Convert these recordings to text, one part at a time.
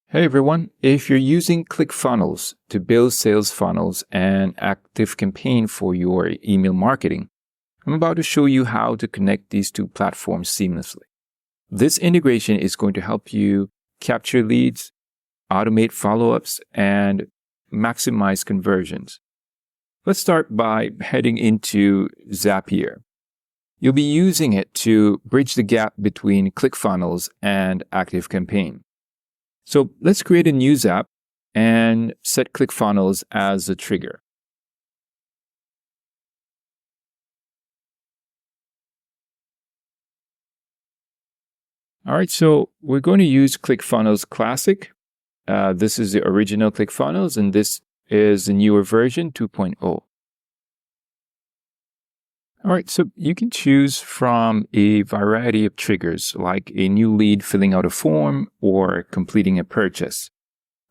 Hey everyone, if you're using ClickFunnels to build sales funnels and ActiveCampaign for your email marketing, I'm about to show you how to connect these two platforms seamlessly. This integration is going to help you capture leads, automate follow-ups, and maximize conversions. Let's start by heading into Zapier. You'll be using it to bridge the gap between ClickFunnels and ActiveCampaign. So let's create a new Zap and set ClickFunnels as a trigger. All right, so we're going to use ClickFunnels Classic. This is the original ClickFunnels, and this is the newer version 2.0. All right, so you can choose from a variety of triggers, like a new lead filling out a form or completing a purchase.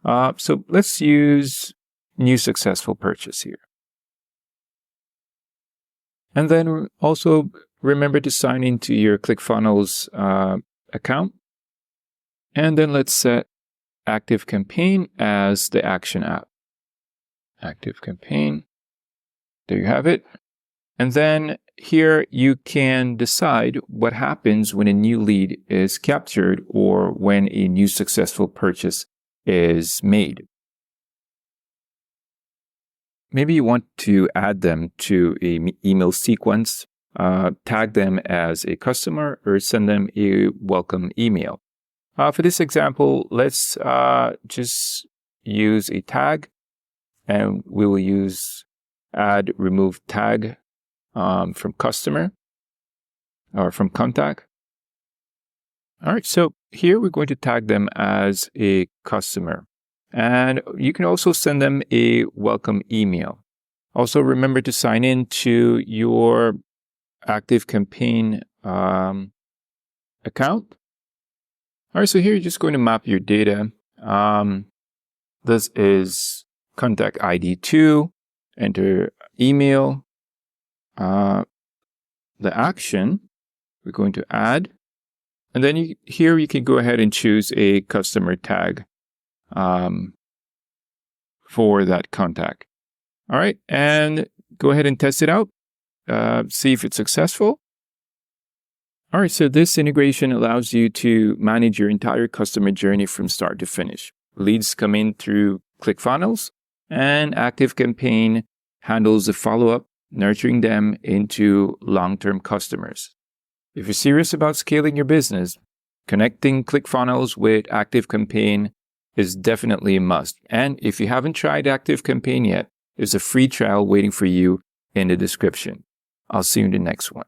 So let's use new successful purchase here. And then also remember to sign into your ClickFunnels account. And then let's set ActiveCampaign as the action app. ActiveCampaign. There you have it. And then here you can decide what happens when a new lead is captured or when a new successful purchase is made. Maybe you want to add them to an email sequence, tag them as a customer, or send them a welcome email. For this example, let's just use a tag, and we will use add remove tag from customer or from contact. All right, so here we're going to tag them as a customer. And you can also send them a welcome email. Also remember to sign in to your ActiveCampaign account. All right, so here you're just going to map your data. This is contact ID 2, enter email. The action we're going to add, and then here you can go ahead and choose a customer tag for that contact. All right, and go ahead and test it out, see if it's successful. All right, so this integration allows you to manage your entire customer journey from start to finish. Leads come in through ClickFunnels, and ActiveCampaign handles the follow-up, nurturing them into long-term customers. If you're serious about scaling your business, connecting ClickFunnels with ActiveCampaign is definitely a must. And if you haven't tried ActiveCampaign yet, there's a free trial waiting for you in the description. I'll see you in the next one.